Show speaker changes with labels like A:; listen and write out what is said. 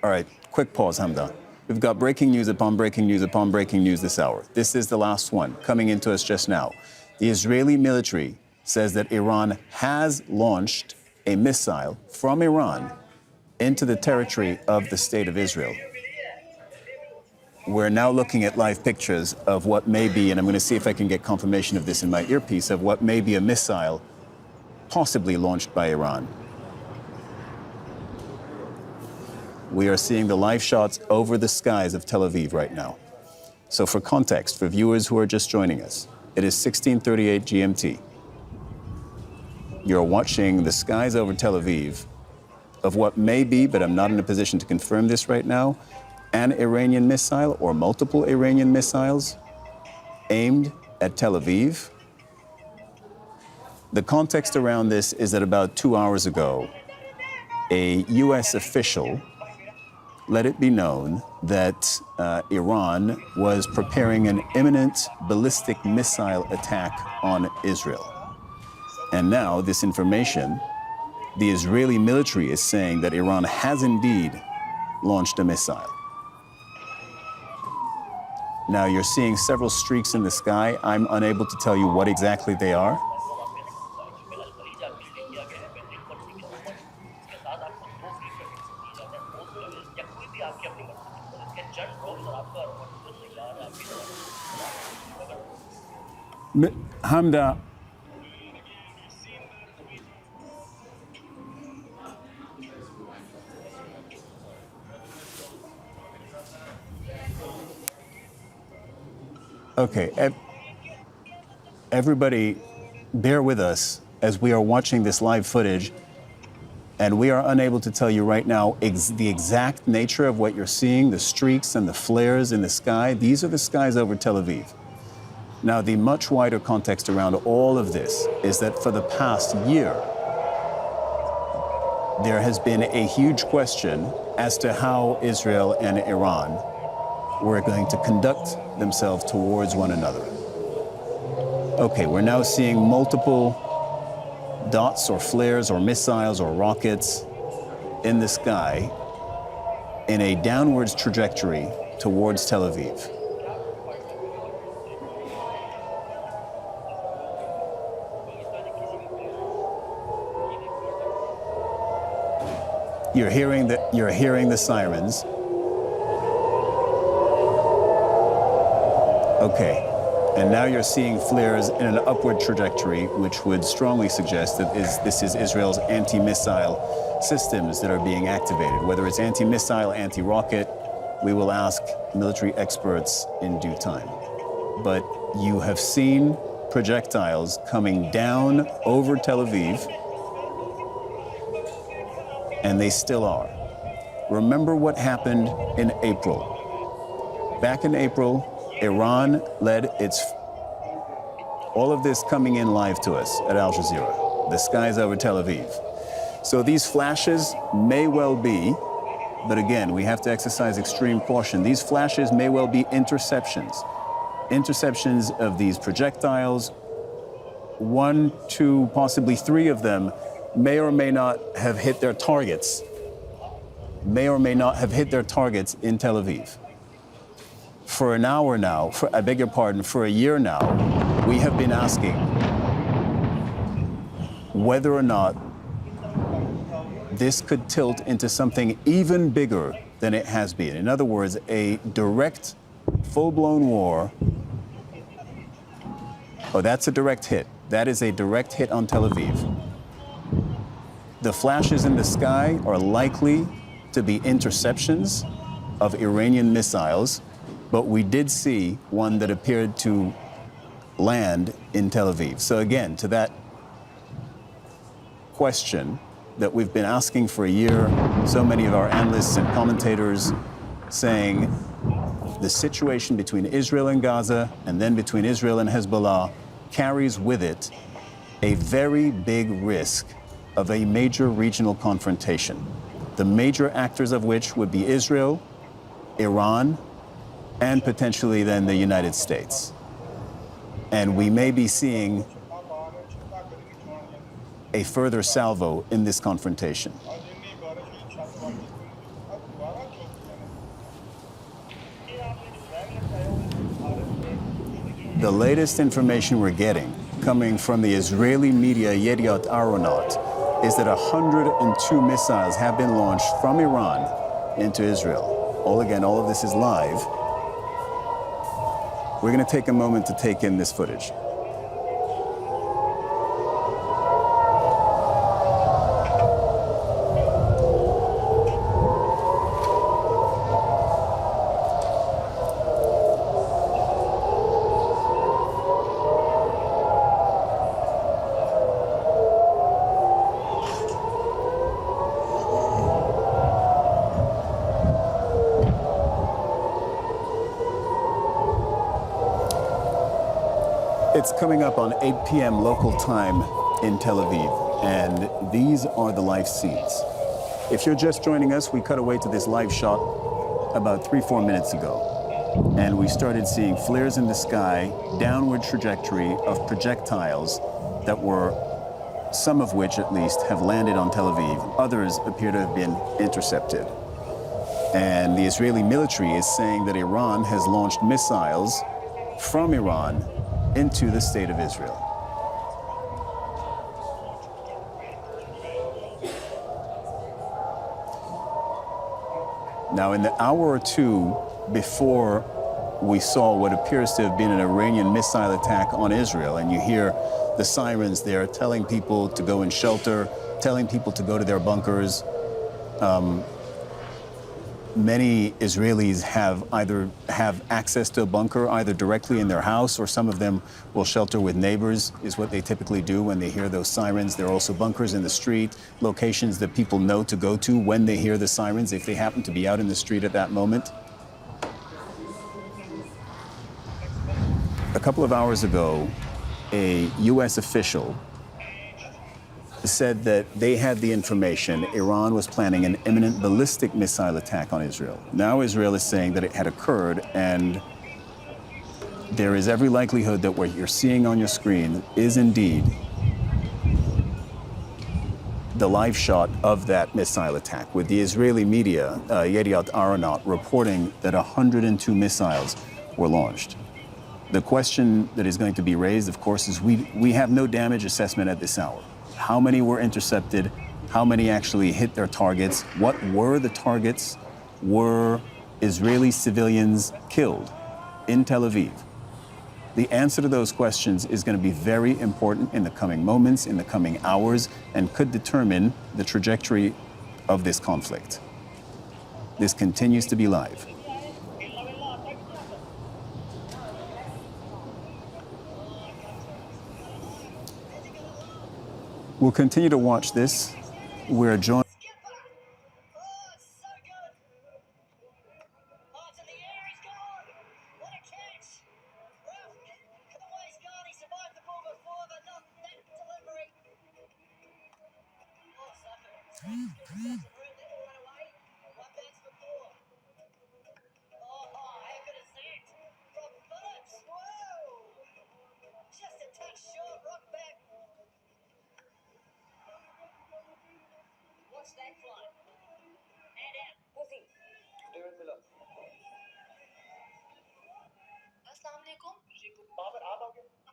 A: All right, quick pause, Hamda. We've got breaking news upon breaking news upon breaking news this hour. This is the last one coming into us just now. The Israeli military says that Iran has launched a missile from Iran into the territory of the State of Israel. We're now looking at live pictures of what may be, and I'm going to see if I can get confirmation of this in my earpiece, of what may be a missile possibly launched by Iran. We are seeing the live shots over the skies of Tel Aviv right now. So for context, for viewers who are just joining us, it is 16:38 GMT. You're watching the skies over Tel Aviv of what may be, but I'm not in a position to confirm this right now, an Iranian missile or multiple Iranian missiles aimed at Tel Aviv. The context around this is that about 2 hours ago, a U.S. official let it be known that Iran was preparing an imminent ballistic missile attack on Israel. And now this information, the Israeli military is saying that Iran has indeed launched a missile. Now you're seeing several streaks in the sky. I'm unable to tell you what exactly they are. Hamda, okay, everybody bear with us as we are watching this live footage, and we are unable to tell you right now the exact nature of what you're seeing, the streaks and the flares in the sky. These are the skies over Tel Aviv. Now, the much wider context around all of this is that for the past year, there has been a huge question as to how Israel and Iran were going to conduct themselves towards one another. Okay, we're now seeing multiple dots or flares or missiles or rockets in the sky in a downwards trajectory towards Tel Aviv. You're hearing the sirens. Okay, and now you're seeing flares in an upward trajectory, which would strongly suggest that this is Israel's anti-missile systems that are being activated. Whether it's anti-missile, anti-rocket, we will ask military experts in due time. But you have seen projectiles coming down over Tel Aviv, and they still are. Remember what happened in April. Back in April, Iran led all of this coming in live to us at Al Jazeera, the skies over Tel Aviv. So these flashes may well be, but again, we have to exercise extreme caution. These flashes may well be interceptions of these projectiles. 1, 2, possibly 3 of them may or may not have hit their targets, in Tel Aviv. For an hour now, I beg your pardon, for a year now, we have been asking whether or not this could tilt into something even bigger than it has been. In other words, a direct, full-blown war. Oh, that's a direct hit. That is a direct hit on Tel Aviv. The flashes in the sky are likely to be interceptions of Iranian missiles, but we did see one that appeared to land in Tel Aviv. So again, to that question that we've been asking for a year, so many of our analysts and commentators saying the situation between Israel and Gaza and then between Israel and Hezbollah carries with it a very big risk of a major regional confrontation, the major actors of which would be Israel, Iran, and potentially then the United States. And we may be seeing a further salvo in this confrontation. The latest information we're getting, coming from the Israeli media Yediot Aharonot, is that 102 missiles have been launched from Iran into Israel. All of this is live. We're going to take a moment to take in this footage. It's coming up on 8 p.m. local time in Tel Aviv, and these are the live scenes. If you're just joining us, we cut away to this live shot about 3-4 minutes ago, and we started seeing flares in the sky, downward trajectory of projectiles that were, some of which at least, have landed on Tel Aviv. Others appear to have been intercepted. And the Israeli military is saying that Iran has launched missiles from Iran into the state of Israel. Now, in the hour or two before we saw what appears to have been an Iranian missile attack on Israel, and you hear the sirens there telling people to go in shelter, telling people to go to their bunkers. Many Israelis have access to a bunker either directly in their house, or some of them will shelter with neighbors, is what they typically do when they hear those sirens. There are also bunkers in the street, locations that people know to go to when they hear the sirens, if they happen to be out in the street at that moment. A couple of hours ago, a U.S. official said that they had the information Iran was planning an imminent ballistic missile attack on Israel. Now Israel is saying that it had occurred, and there is every likelihood that what you're seeing on your screen is indeed the live shot of that missile attack, with the Israeli media, Yediot Aharonot, reporting that 102 missiles were launched. The question that is going to be raised, of course, is we have no damage assessment at this hour. How many were intercepted? How many actually hit their targets? What were the targets? Were Israeli civilians killed in Tel Aviv? The answer to those questions is going to be very important in the coming moments, in the coming hours, and could determine the trajectory of this conflict. This continues to be live. We'll continue to watch this. We're joined.
B: अस्सलाम वालेकुम।